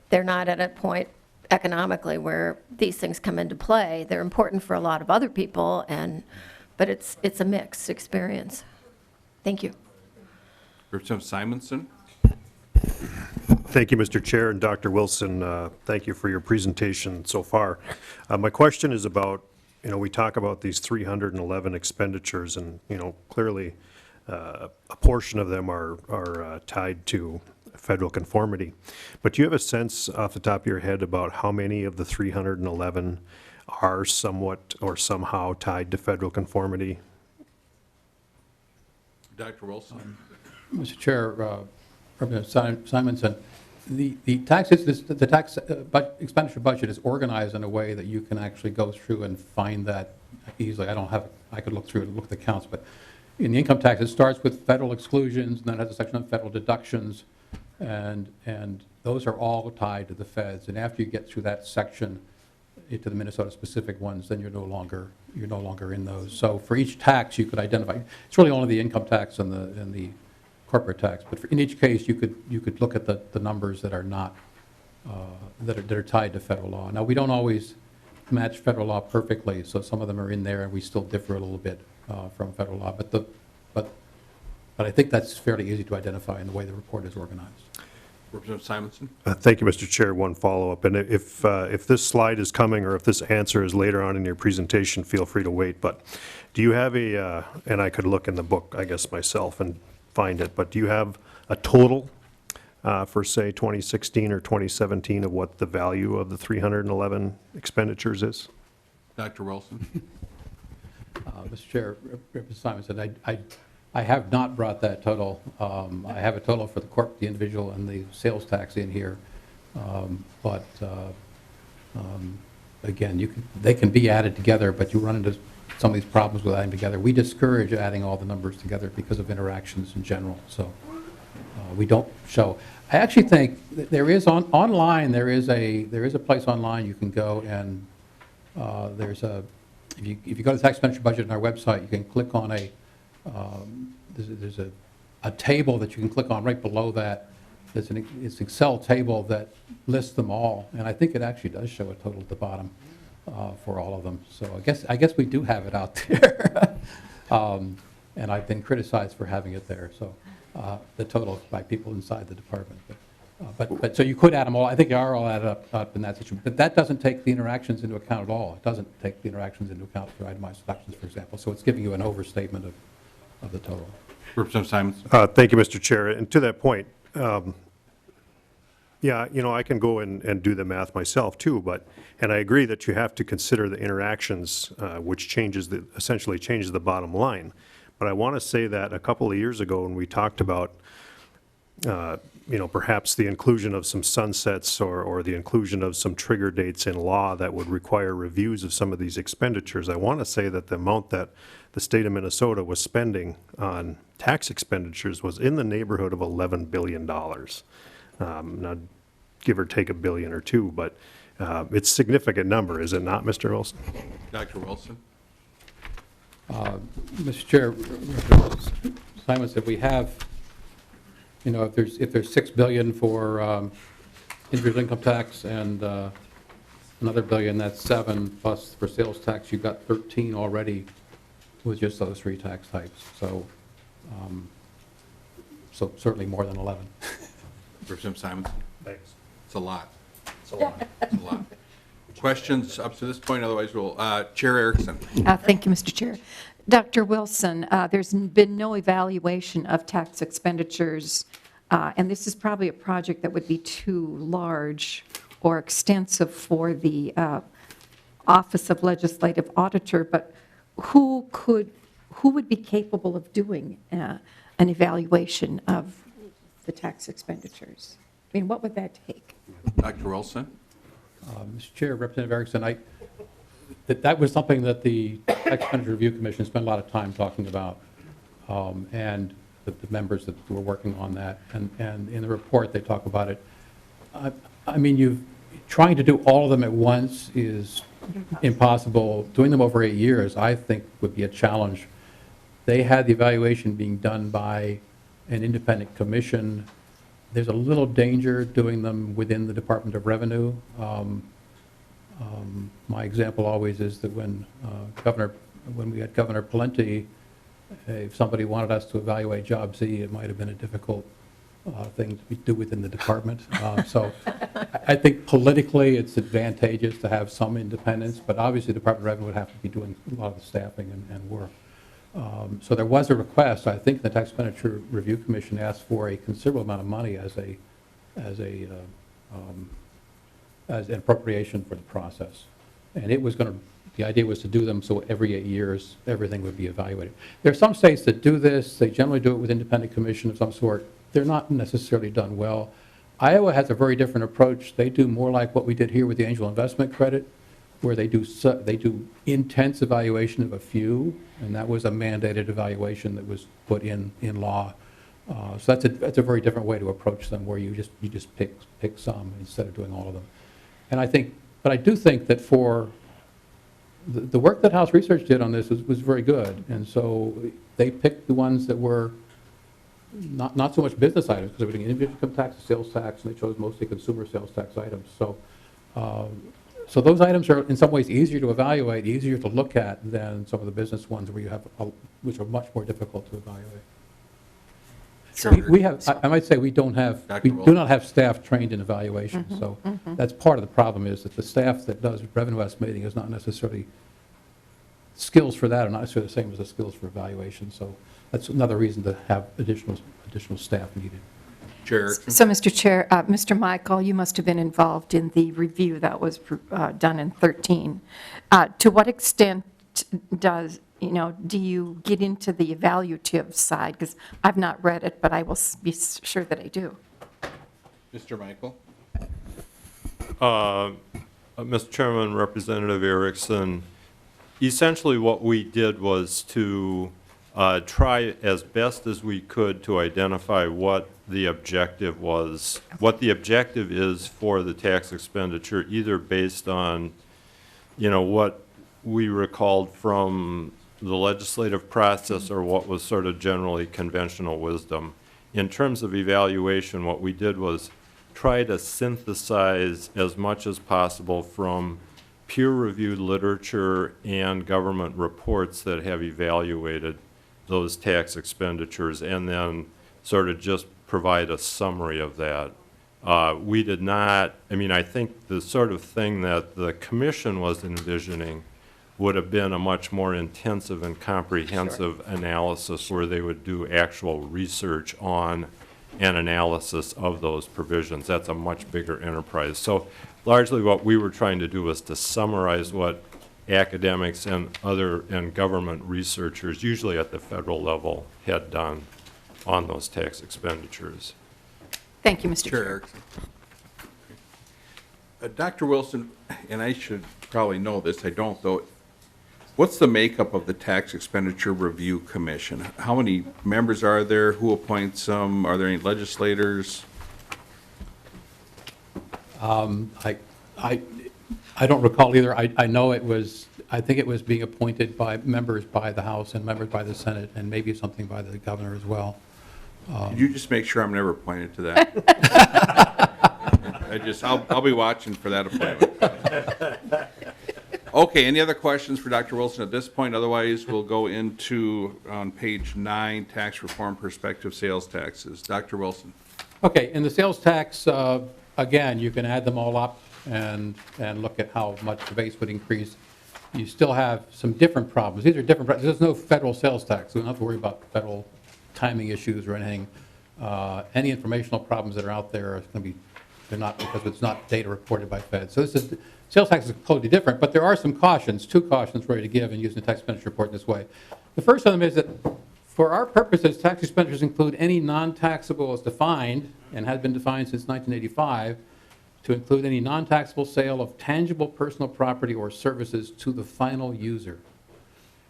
they're not at a point economically where these things come into play. They're important for a lot of other people, but it's a mixed experience. Thank you. Representative Simonson. Thank you, Mr. Chair, and Dr. Wilson, thank you for your presentation so far. My question is about, we talk about these 311 expenditures, and, clearly a portion of them are tied to federal conformity. But do you have a sense off the top of your head about how many of the 311 are somewhat or somehow tied to federal conformity? Dr. Wilson. Mr. Chair, Representative Simonson, the tax expenditure budget is organized in a way that you can actually go through and find that easily. I could look through and look at the counts, but in the income tax, it starts with federal exclusions, and then it has a section on federal deductions, and those are all tied to the feds. And after you get through that section into the Minnesota specific ones, then you're no longer in those. So for each tax, you could identify. It's really only the income tax and the corporate tax, but in each case, you could look at the numbers that are not that are tied to federal law. Now, we don't always match federal law perfectly, so some of them are in there, and we still differ a little bit from federal law. But I think that's fairly easy to identify in the way the report is organized. Representative Simonson. Thank you, Mr. Chair. One follow-up, and if this slide is coming or if this answer is later on in your presentation, feel free to wait. But do you have and I could look in the book, I guess, myself and find it, but do you have a total for, say, 2016 or 2017 of what the value of the 311 expenditures is? Dr. Wilson. Mr. Chair, Representative Simonson, I have not brought that total. I have a total for the individual, and the sales tax in here. But again, they can be added together, but you run into some of these problems with adding together. We discourage adding all the numbers together because of interactions in general. So we don't show. I actually think that there is online. There is a place online you can go, and if you go to the tax expenditure budget on our website, you can click on there's a table that you can click on right below that. It's an Excel table that lists them all, and I think it actually does show a total at the bottom for all of them. So I guess we do have it out there, and I've been criticized for having it there. So the total by people inside the department. But so you could add them all. I think they are all added up in that situation. But that doesn't take the interactions into account at all. It doesn't take the interactions into account for itemized deductions, for example. So it's giving you an overstatement of the total. Representative Simonson. Thank you, Mr. Chair. And to that point, yeah, I can go and do the math myself too, and I agree that you have to consider the interactions, which essentially changes the bottom line. But I want to say that a couple of years ago when we talked about perhaps the inclusion of some sunsets or the inclusion of some trigger dates in law that would require reviews of some of these expenditures, I want to say that the amount that the state of Minnesota was spending on tax expenditures was in the neighborhood of $11 billion. Now, give or take $1 billion or $2 billion, but it's a significant number, is it not, Mr. Wilson? Dr. Wilson. Mr. Chair, Simon said we have, if there's 6 billion for individual income tax and another billion, that's 7, plus for sales tax, you've got 13 already with just those 3 tax types. So certainly more than 11. Representative Simons? Thanks. It's a lot. It's a lot. Questions up to this point? Otherwise, we'll, Chair Erickson. Thank you, Mr. Chair. Dr. Wilson, there's been no evaluation of tax expenditures, and this is probably a project that would be too large or extensive for the Office of Legislative Auditor, but who would be capable of doing an evaluation of the tax expenditures? I mean, what would that take? Dr. Wilson? Mr. Chair, Representative Erickson, that was something that the Tax Expenditure Review Commission spent a lot of time talking about, and the members that were working on that, and in the report they talk about it. I mean, trying to do all of them at once is impossible. Doing them over 8 years, I think, would be a challenge. They had the evaluation being done by an independent commission. There's a little danger doing them within the Department of Revenue. My example always is that when we had Governor Pawlenty, if somebody wanted us to evaluate Job Z, it might have been a difficult thing to do within the department. So I think politically it's advantageous to have some independence, but obviously the Department of Revenue would have to be doing a lot of the staffing and work. So there was a request. I think the Tax Expenditure Review Commission asked for a considerable amount of money as an appropriation for the process. And the idea was to do them so every 8 years, everything would be evaluated. There are some states that do this. They generally do it with independent commission of some sort. They're not necessarily done well. Iowa has a very different approach. They do more like what we did here with the angel investment credit, where they do intense evaluation of a few, and that was a mandated evaluation that was put in law. So that's a very different way to approach them, where you just pick some instead of doing all of them. And I do think that for the work that House Research did on this was very good, and so they picked the ones that were not so much business items, because they were doing individual income tax, sales tax, and they chose mostly consumer sales tax items. So those items are in some ways easier to evaluate, easier to look at than some of the business ones which are much more difficult to evaluate. We have, I might say, we do not have staff trained in evaluation. So that's part of the problem, is that the staff that does revenue estimating is not necessarily, skills for that are not necessarily the same as the skills for evaluation. So that's another reason to have additional staff needed. Chair Erickson? So, Mr. Chair, Mr. Michael, you must have been involved in the review that was done in 2013. To what extent do you get into the evaluative side? Because I've not read it, but I will be sure that I do. Mr. Michael? Mr. Chairman, Representative Erickson, essentially what we did was to try as best as we could to identify what the objective was, what the objective is for the tax expenditure, either based on, what we recalled from the legislative process or what was sort of generally conventional wisdom. In terms of evaluation, what we did was try to synthesize as much as possible from peer-reviewed literature and government reports that have evaluated those tax expenditures, and then sort of just provide a summary of that. We did not, I think the sort of thing that the commission was envisioning would have been a much more intensive and comprehensive analysis, where they would do actual research on an analysis of those provisions. That's a much bigger enterprise. So largely what we were trying to do was to summarize what academics and government researchers, usually at the federal level, had done on those tax expenditures. Thank you, Mr. Chair Chair. Erickson? Dr. Wilson, and I should probably know this, I don't though, what's the makeup of the Tax Expenditure Review Commission? How many members are there? Who appoints them? Are there any legislators? I don't recall either. I know it was I think it was being appointed by members by the House and members by the Senate, and maybe something by the governor as well. Could you just make sure I'm never appointed to that? I'll be watching for that appointment. Okay, any other questions for Dr. Wilson at this point? Otherwise, we'll go into, on page 9, tax reform perspective, sales taxes. Dr. Wilson. Okay, in the sales tax, again, you can add them all up and look at how much the base would increase. You still have some different problems. These are different, there's no federal sales tax, so we don't have to worry about federal timing issues or anything. Any informational problems that are out there are going to be, they're not, because it's not data reported by Fed. So this is, sales tax is totally different, but there are some cautions, 2 cautions ready to give in using the tax expenditure report this way. The first of them is that for our purposes, tax expenditures include any non-taxable as defined, and has been defined since 1985, to include any non-taxable sale of tangible personal property or services to the final user.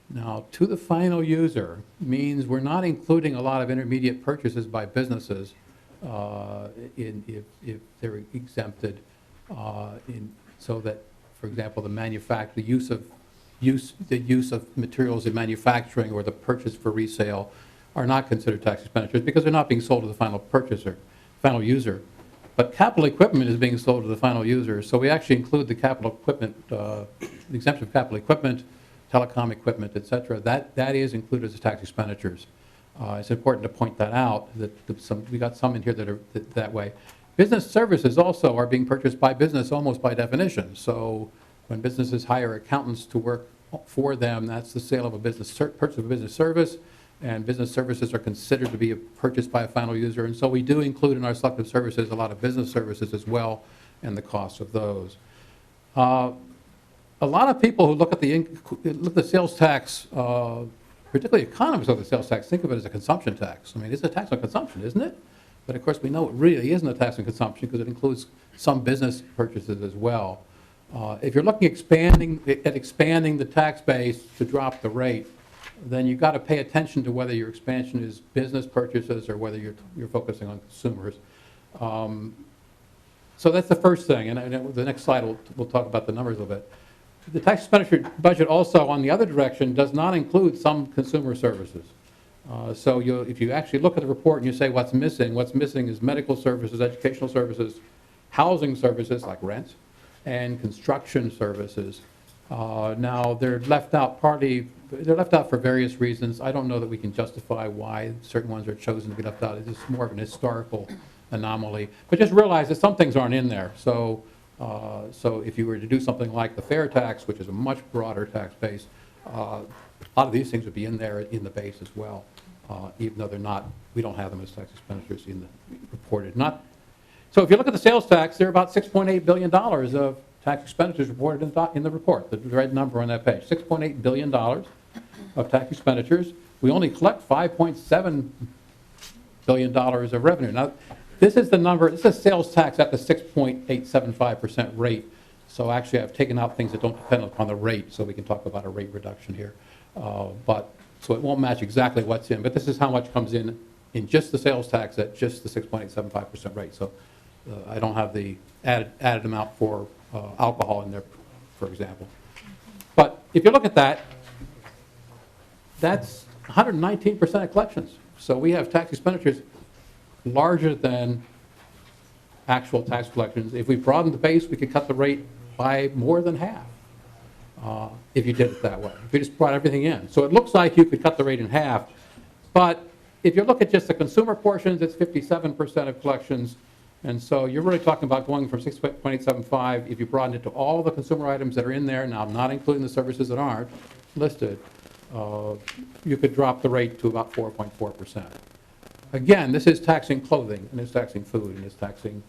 Now, to the final user means we're not including a lot of intermediate purchases by businesses if they're exempted, so that, for example, the use of materials in manufacturing or the purchase for resale are not considered tax expenditures because they're not being sold to the final purchaser, final user. But capital equipment is being sold to the final user, so we actually include the capital equipment, the exemption of capital equipment, telecom equipment, et cetera. That is included as tax expenditures. It's important to point that out, that we got some in here that are that way. Business services also are being purchased by business almost by definition. So when businesses hire accountants to work for them, that's the sale of a purchase of a business service, and business services are considered to be purchased by a final user. And so we do include in our selective services a lot of business services as well, and the cost of those. A lot of people who look at the sales tax, particularly economists of the sales tax, think of it as a consumption tax. I mean, it's a tax on consumption, isn't it? But of course, we know it really isn't a tax on consumption because it includes some business purchases as well. If you're looking at expanding the tax base to drop the rate, then you've got to pay attention to whether your expansion is business purchases or whether you're focusing on consumers. So that's the first thing, and the next slide we'll talk about the numbers a little bit. The tax expenditure budget also, on the other direction, does not include some consumer services. So if you actually look at the report and you say what's missing is medical services, educational services, housing services like rent, and construction services. Now, they're left out for various reasons. I don't know that we can justify why certain ones are chosen to be left out. It's more of an historical anomaly. But just realize that some things aren't in there. So if you were to do something like the fair tax, which is a much broader tax base, a lot of these things would be in there in the base as well, even though they're not, we don't have them as tax expenditures in the reported. So if you look at the sales tax, there are about $6.8 billion of tax expenditures reported in the report, the red number on that page, $6.8 billion of tax expenditures. We only collect $5.7 billion of revenue. Now, this is the number, this is sales tax at the 6.875% rate. So actually, I've taken out things that don't depend upon the rate, so we can talk about a rate reduction here. So it won't match exactly what's in, but this is how much comes in just the sales tax at just the 6.875% rate. So I don't have the added amount for alcohol in there, for example. But if you look at that, that's 119% of collections. So we have tax expenditures larger than actual tax collections. If we broadened the base, we could cut the rate by more than half if you did it that way, if you just brought everything in. So it looks like you could cut the rate in half, but if you look at just the consumer portions, it's 57% of collections, and so you're really talking about going from 6.875, if you broaden it to all the consumer items that are in there, now not including the services that aren't listed, you could drop the rate to about 4.4%. Again, this is taxing clothing, and it's taxing food, and it's taxing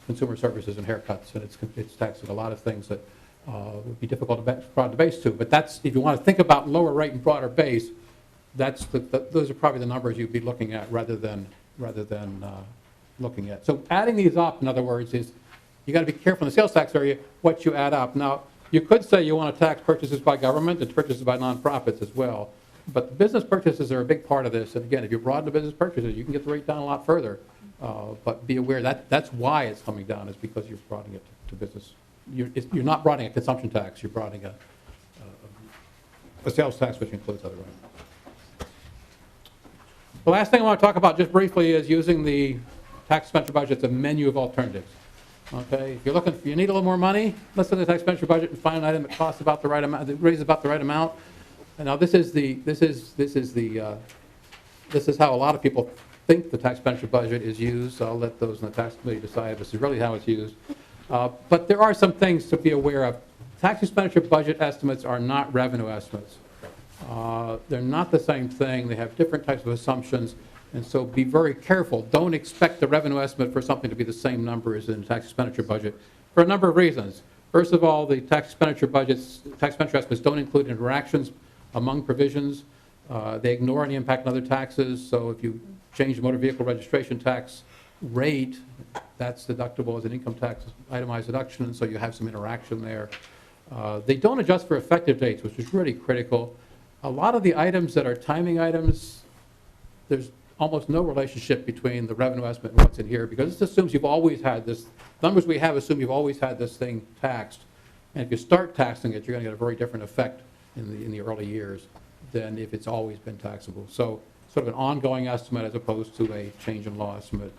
consumer services and haircuts, and it's taxing a lot of things that would be difficult to broaden the base to. But that's, if you want to think about lower rate and broader base, those are probably the numbers you'd be looking at rather than looking at. So adding these up, in other words, is you got to be careful in the sales tax area what you add up. Now, you could say you want to tax purchases by government and purchases by nonprofits as well. But business purchases are a big part of this. And again, if you broaden the business purchases, you can get the rate down a lot further. But be aware that's why it's coming down, is because you're broadening it to business. You're not broadening a consumption tax. You're broadening the sales tax, which includes other items. The last thing I want to talk about just briefly is using the tax expenditure budget as a menu of alternatives. Okay, if you're looking, if you need a little more money, let's look at the tax expenditure budget and find an item that costs about the right amount, that raises about the right amount. And now this is how a lot of people think the tax expenditure budget is used. I'll let those in the tax committee decide if this is really how it's used. But there are some things to be aware of. Tax expenditure budget estimates are not revenue estimates. They're not the same thing. They have different types of assumptions. And so be very careful. Don't expect the revenue estimate for something to be the same number as in the tax expenditure budget for a number of reasons. First of all, the tax expenditure estimates don't include interactions among provisions. They ignore any impact on other taxes. So if you change the motor vehicle registration tax rate, that's deductible as an income tax itemized deduction, and so you have some interaction there. They don't adjust for effective dates, which is really critical. A lot of the items that are timing items, there's almost no relationship between the revenue estimate and what's in here, because this assumes you've always had this, numbers we have assume you've always had this thing taxed. And if you start taxing it, you're going to get a very different effect in the early years than if it's always been taxable. So sort of an ongoing estimate as opposed to a change in law estimate.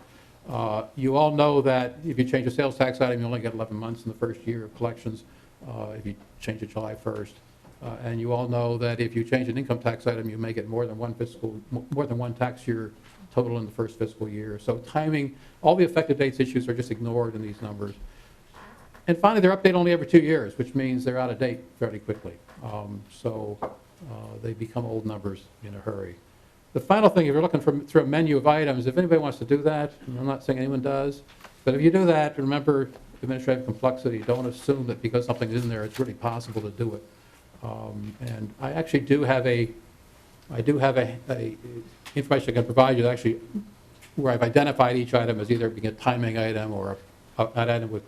You all know that if you change a sales tax item, you only get 11 months in the first year of collections if you change it July 1st. And you all know that if you change an income tax item, you may get more than one tax year total in the first fiscal year. So timing, all the effective dates issues are just ignored in these numbers. And finally, they're updated only every 2 years, which means they're out of date fairly quickly. So they become old numbers in a hurry. The final thing, if you're looking through a menu of items, if anybody wants to do that, and I'm not saying anyone does, but if you do that, remember administrative complexity. Don't assume that because something's in there, it's really possible to do it. And I actually do have a information I can provide you that actually where I've identified each item as either being a timing item or an item with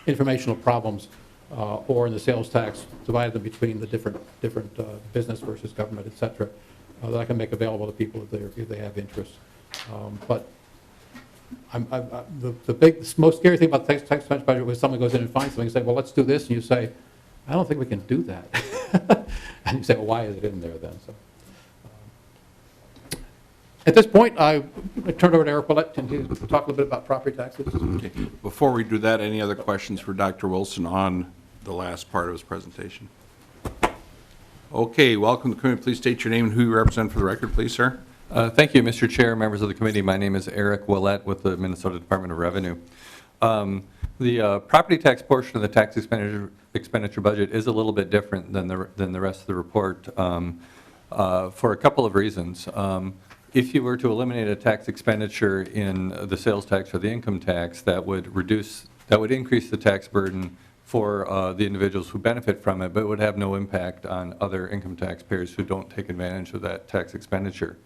informational problems, or in the sales tax, divided them between the different business versus government, et cetera, that I can make available to people if they have interest. But the most scary thing about the tax expense budget was someone goes in and finds something and say, well, let's do this, and you say, I don't think we can do that. And you say, well, why is it in there then? So, at this point, I turn it over to Eric Willett, and he'll talk a little bit about property taxes. Okay. Before we do that, any other questions for Dr. Wilson on the last part of his presentation? Okay, welcome to the committee. Please state your name and who you represent for the record, please, sir. Thank you, Mr. Chair, members of the committee. My name is Eric Willett with the Minnesota Department of Revenue. The property tax portion of the tax expenditure budget is a little bit different than the rest of the report for a couple of reasons. If you were to eliminate a tax expenditure in the sales tax or the income tax, that would increase the tax burden for the individuals who benefit from it, but it would have no impact on other income taxpayers who don't take advantage of that tax expenditure.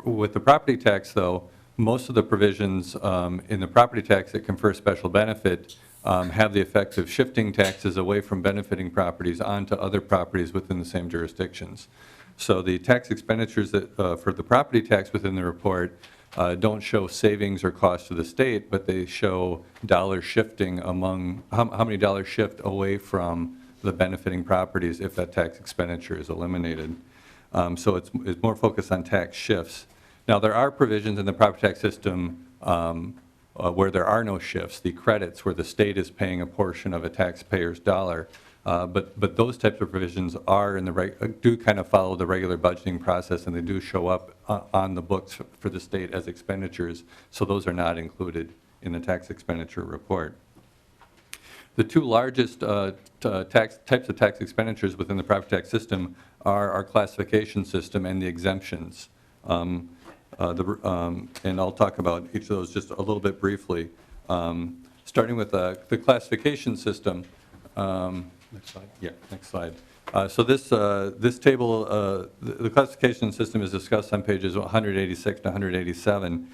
With the property tax, though, most of the provisions in the property tax that confer special benefit have the effect of shifting taxes away from benefiting properties onto other properties within the same jurisdictions. So the tax expenditures that, for the property tax within the report don't show savings or cost to the state, but they show dollars shifting among, how many dollars shift away from the benefiting properties if that tax expenditure is eliminated. So it's more focused on tax shifts. Now, there are provisions in the property tax system where there are no shifts, the credits where the state is paying a portion of a taxpayer's dollar. But those types of provisions are do kind of follow the regular budgeting process, and they do show up on the books for the state as expenditures. So those are not included in the tax expenditure report. The two largest types of tax expenditures within the property tax system are our classification system and the exemptions. And I'll talk about each of those just a little bit briefly. Starting with the classification system. Next slide. Yeah, next slide. So this table, the classification system is discussed on pages 186 to 187.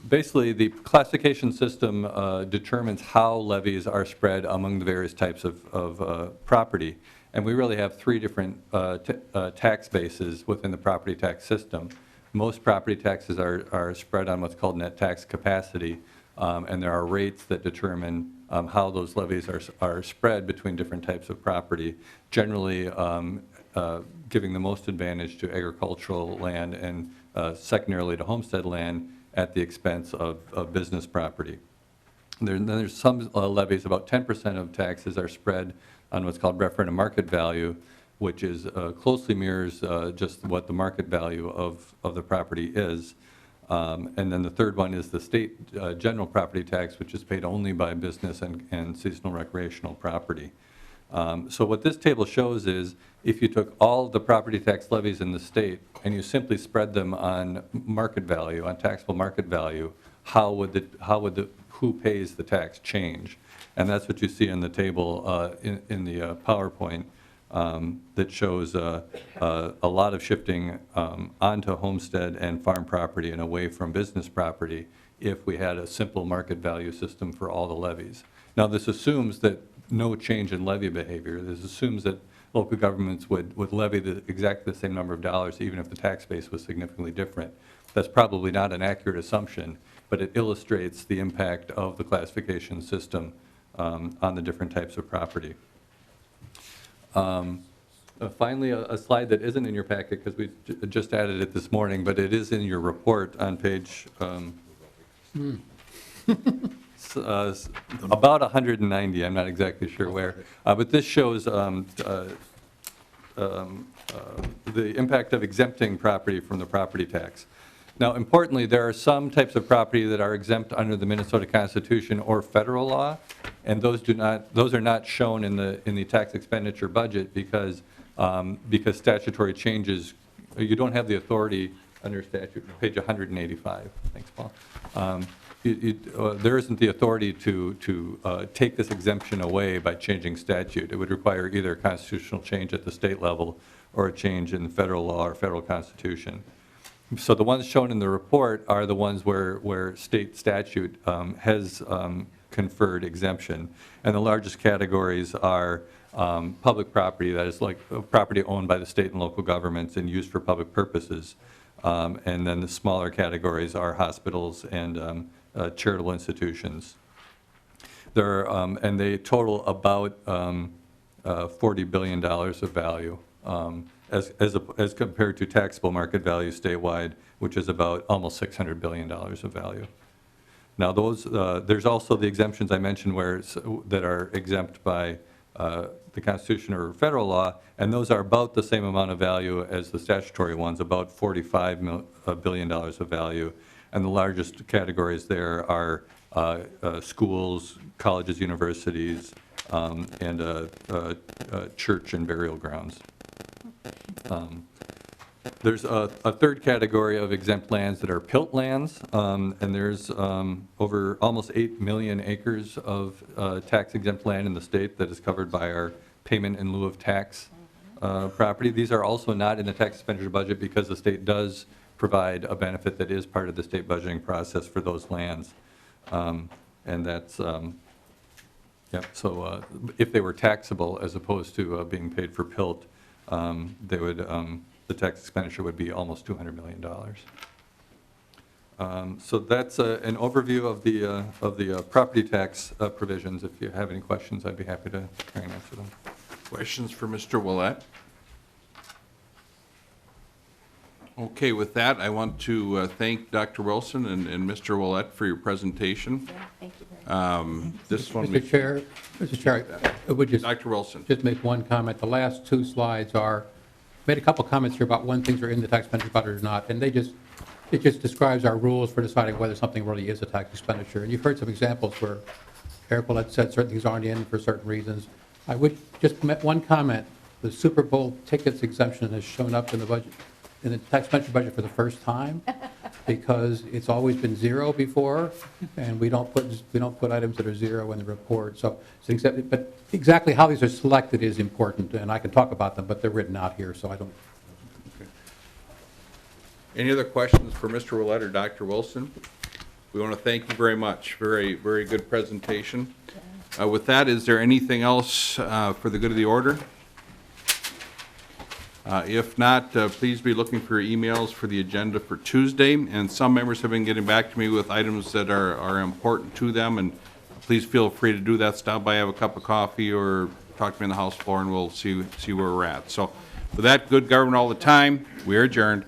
Basically, the classification system determines how levies are spread among the various types of property. And we really have three different tax bases within the property tax system. Most property taxes are spread on what's called net tax capacity, and there are rates that determine how those levies are spread between different types of property, generally giving the most advantage to agricultural land and secondarily to homestead land at the expense of business property. Then there's some levies, about 10% of taxes are spread on what's called referendum market value, which is closely mirrors just what the market value of the property is. And then the third one is the state general property tax, which is paid only by business and seasonal recreational property. So what this table shows is if you took all the property tax levies in the state and you simply spread them on market value, on taxable market value, how would the who pays the tax change? And that's what you see in the table in the PowerPoint that shows a lot of shifting onto homestead and farm property and away from business property if we had a simple market value system for all the levies. Now, this assumes that no change in levy behavior. This assumes that local governments would levy exactly the same number of dollars even if the tax base was significantly different. That's probably not an accurate assumption, but it illustrates the impact of the classification system on the different types of property. Finally, a slide that isn't in your packet because we just added it this morning, but it is in your report on page about 190. I'm not exactly sure where, but this shows the impact of exempting property from the property tax. Now, importantly, there are some types of property that are exempt under the Minnesota Constitution or federal law, and those are not shown in the tax expenditure budget because statutory changes. You don't have the authority under statute. Page 185. Thanks, Paul. There isn't the authority to take this exemption away by changing statute. It would require either a constitutional change at the state level or a change in federal law or federal constitution. So the ones shown in the report are the ones where state statute has conferred exemption. And the largest categories are public property, that is like property owned by the state and local governments and used for public purposes. And then the smaller categories are hospitals and charitable institutions. And they total about $40 billion of value. As compared to taxable market value statewide, which is about almost $600 billion of value. Now, there's also the exemptions I mentioned that are exempt by the Constitution or federal law, and those are about the same amount of value as the statutory ones, about $45 billion of value. And the largest categories there are schools, colleges, universities, and church and burial grounds. There's a third category of exempt lands that are PILT lands, and there's over almost 8 million acres of tax exempt land in the state that is covered by our payment in lieu of tax property. These are also not in the tax expenditure budget because the state does provide a benefit that is part of the state budgeting process for those lands. And that's, so if they were taxable as opposed to being paid for PILT, they would, the tax expenditure would be almost $200 million. So that's an overview of the property tax provisions. If you have any questions, I'd be happy to try and answer them. Questions for Mr. Willett? Okay, with that, I want to thank Dr. Wilson and Mr. Willett for your presentation. Yeah, thank you very much. This one, Mr. Chair, I would just Dr. Wilson. make one comment. The last two slides made a couple comments here about when things are in the tax expenditure budget or not, and it just describes our rules for deciding whether something really is a tax expenditure. And you've heard some examples where Eric Willett said certain things aren't in for certain reasons. I would just make one comment. The Super Bowl tickets exemption has shown up in the budget, in the tax expenditure budget for the first time, because it's always been zero before, and we don't put items that are zero in the report. So, but exactly how these are selected is important, and I can talk about them, but they're written out here, so I don't. Okay. Any other questions for Mr. Willett or Dr. Wilson? We want to thank you very much. Very, very good presentation. With that, is there anything else for the good of the order? If not, please be looking for your emails for the agenda for Tuesday. And some members have been getting back to me with items that are important to them, and please feel free to do that. Stop by, have a cup of coffee, or talk to me on the House floor, and we'll see where we're at. So with that, good government all the time. We are adjourned.